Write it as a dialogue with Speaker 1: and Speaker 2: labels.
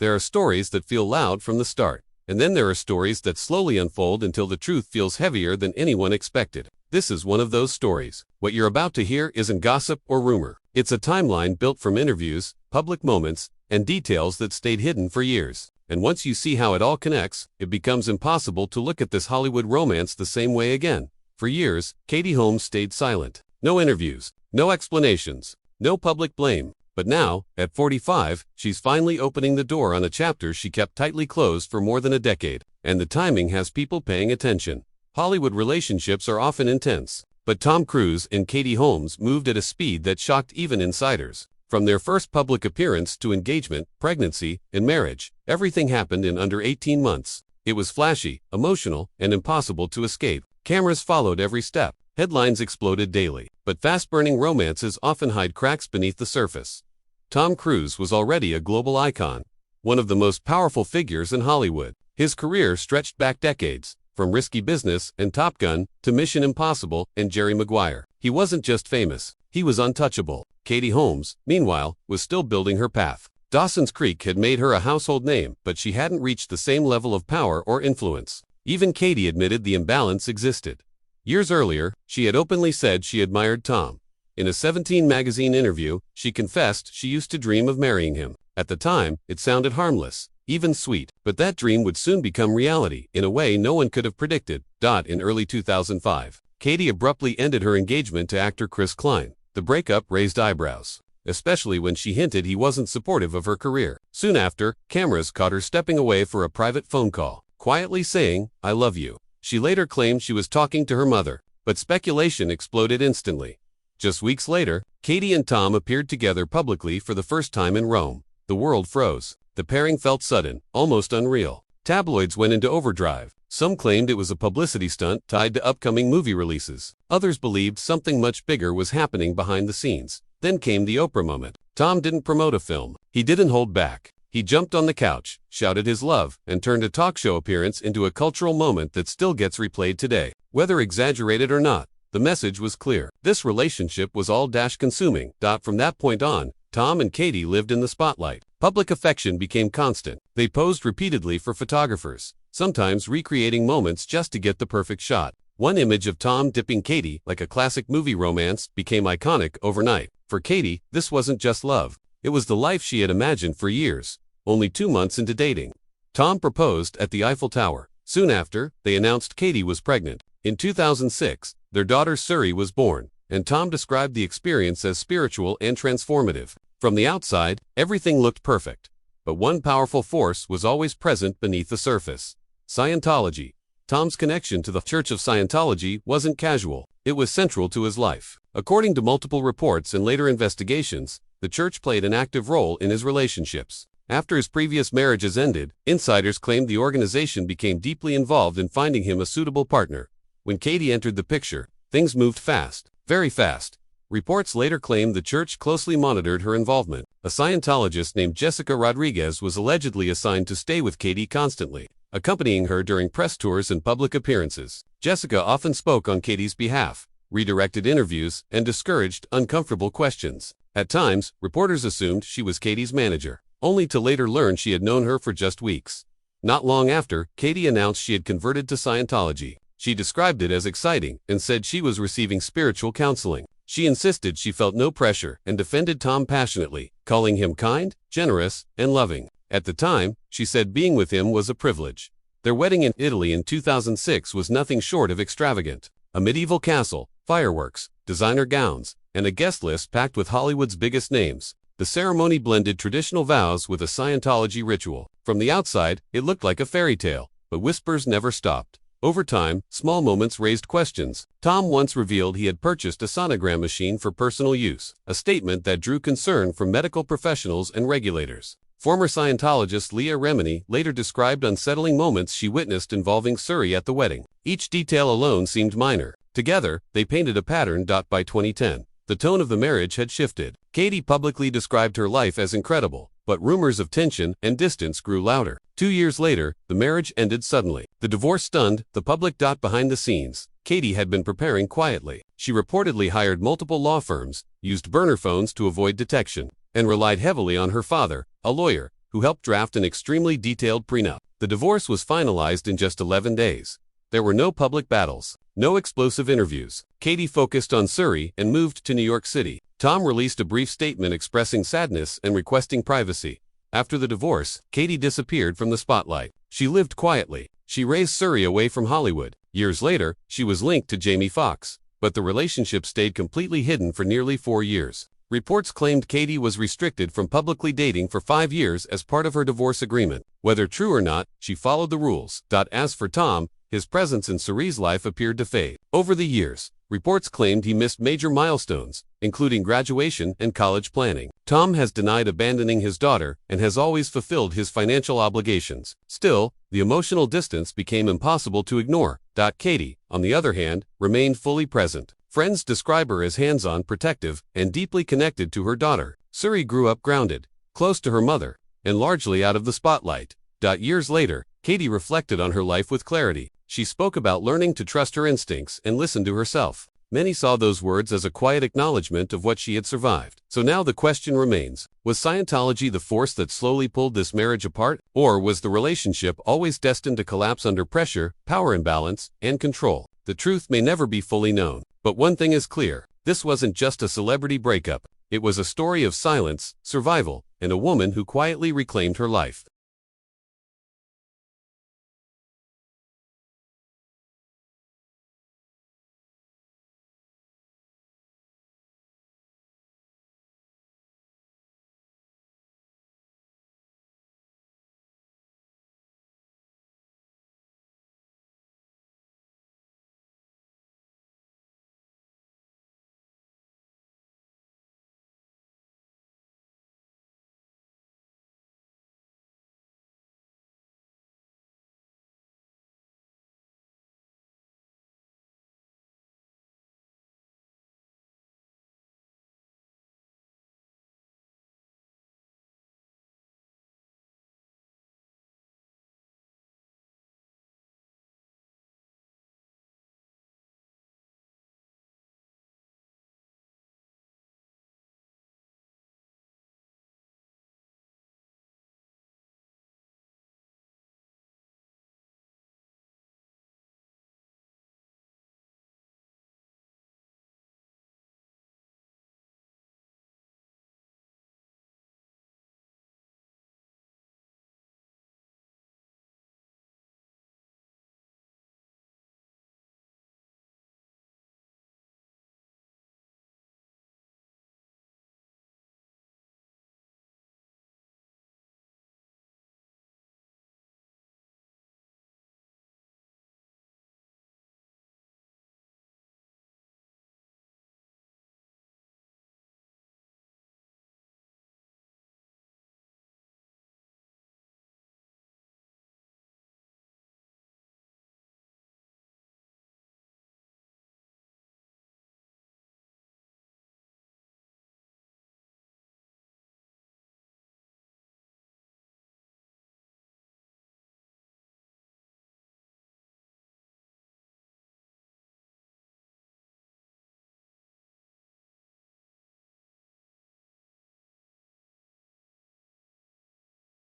Speaker 1: There are stories that feel loud from the start, and then there are stories that slowly unfold until the truth feels heavier than anyone expected. This is one of those stories. What you're about to hear isn't gossip or rumor. It's a timeline built from interviews, public moments, and details that stayed hidden for years. And once you see how it all connects, it becomes impossible to look at this Hollywood romance the same way again. For years, Katie Holmes stayed silent. No interviews, no explanations, no public blame. But now, at 45, she's finally opening the door on a chapter she kept tightly closed for more than a decade. And the timing has people paying attention. Hollywood relationships are often intense, but Tom Cruise and Katie Holmes moved at a speed that shocked even insiders. From their first public appearance to engagement, pregnancy, and marriage, everything happened in under 18 months. It was flashy, emotional, and impossible to escape. Cameras followed every step. Headlines exploded daily. But fast-burning romances often hide cracks beneath the surface. Tom Cruise was already a global icon, one of the most powerful figures in Hollywood. His career stretched back decades, from Risky Business and Top Gun to Mission Impossible and Jerry Maguire. He wasn't just famous, he was untouchable. Katie Holmes, meanwhile, was still building her path. Dawson's Creek had made her a household name, but she hadn't reached the same level of power or influence. Even Katie admitted the imbalance existed. Years earlier, she had openly said she admired Tom. In a 17 magazine interview, she confessed she used to dream of marrying him. At the time, it sounded harmless, even sweet, but that dream would soon become reality in a way no one could have predicted. In early 2005, Katie abruptly ended her engagement to actor Chris Klein. The breakup raised eyebrows, especially when she hinted he wasn't supportive of her career. Soon after, cameras caught her stepping away for a private phone call, quietly saying, "I love you." She later claimed she was talking to her mother, but speculation exploded instantly. Just weeks later, Katie and Tom appeared together publicly for the first time in Rome. The world froze. The pairing felt sudden, almost unreal. Tabloids went into overdrive. Some claimed it was a publicity stunt tied to upcoming movie releases. Others believed something much bigger was happening behind the scenes. Then came the Oprah moment. Tom didn't promote a film. He didn't hold back. He jumped on the couch, shouted his love, and turned a talk show appearance into a cultural moment that still gets replayed today. Whether exaggerated or not, the message was clear. This relationship was all-consuming. From that point on, Tom and Katie lived in the spotlight. Public affection became constant. They posed repeatedly for photographers, sometimes recreating moments just to get the perfect shot. One image of Tom dipping Katie, like a classic movie romance, became iconic overnight. For Katie, this wasn't just love. It was the life she had imagined for years. Only 2 months into dating, Tom proposed at the Eiffel Tower. Soon after, they announced Katie was pregnant. In 2006, their daughter Suri was born, and Tom described the experience as spiritual and transformative. From the outside, everything looked perfect. But one powerful force was always present beneath the surface: Scientology. Tom's connection to the Church of Scientology wasn't casual. It was central to his life. According to multiple reports and later investigations, the church played an active role in his relationships. After his previous marriages ended, insiders claimed the organization became deeply involved in finding him a suitable partner. When Katie entered the picture, things moved fast, very fast. Reports later claimed the church closely monitored her involvement. A Scientologist named Jessica Rodriguez was allegedly assigned to stay with Katie constantly, accompanying her during press tours and public appearances. Jessica often spoke on Katie's behalf, redirected interviews, and discouraged uncomfortable questions. At times, reporters assumed she was Katie's manager, only to later learn she had known her for just weeks. Not long after, Katie announced she had converted to Scientology. She described it as exciting and said she was receiving spiritual counseling. She insisted she felt no pressure and defended Tom passionately, calling him kind, generous, and loving. At the time, she said being with him was a privilege. Their wedding in Italy in 2006 was nothing short of extravagant. A medieval castle, fireworks, designer gowns, and a guest list packed with Hollywood's biggest names. The ceremony blended traditional vows with a Scientology ritual. From the outside, it looked like a fairy tale, but whispers never stopped. Over time, small moments raised questions. Tom once revealed he had purchased a sonogram machine for personal use, a statement that drew concern from medical professionals and regulators. Former Scientologist Leah Remini later described unsettling moments she witnessed involving Suri at the wedding. Each detail alone seemed minor. Together, they painted a pattern. By 2010, the tone of the marriage had shifted. Katie publicly described her life as incredible, but rumors of tension and distance grew louder. 2 years later, the marriage ended suddenly. The divorce stunned the public. Behind the scenes, Katie had been preparing quietly. She reportedly hired multiple law firms, used burner phones to avoid detection, and relied heavily on her father, a lawyer, who helped draft an extremely detailed prenup. The divorce was finalized in just 11 days. There were no public battles, no explosive interviews. Katie focused on Surrey and moved to New York City. Tom released a brief statement expressing sadness and requesting privacy. After the divorce, Katie disappeared from the spotlight. She lived quietly. She raised Surrey away from Hollywood. Years later, she was linked to Jamie Foxx, but the relationship stayed completely hidden for nearly 4 years. Reports claimed Katie was restricted from publicly dating for 5 years as part of her divorce agreement. Whether true or not, she followed the rules. As for Tom, his presence in Surrey's life appeared to fade. Over the years, reports claimed he missed major milestones, including graduation and college planning. Tom has denied abandoning his daughter and has always fulfilled his financial obligations. Still, the emotional distance became impossible to ignore. Katie, on the other hand, remained fully present. Friends describe her as hands-on, protective, and deeply connected to her daughter. Surrey grew up grounded, close to her mother, and largely out of the spotlight. Years later, Katie reflected on her life with clarity. She spoke about learning to trust her instincts and listen to herself. Many saw those words as a quiet acknowledgement of what she had survived. So now the question remains, was Scientology the force that slowly pulled this marriage apart? Or was the relationship always destined to collapse under pressure, power imbalance, and control? The truth may never be fully known. But one thing is clear, this wasn't just a celebrity breakup. It was a story of silence, survival, and a woman who quietly reclaimed her life.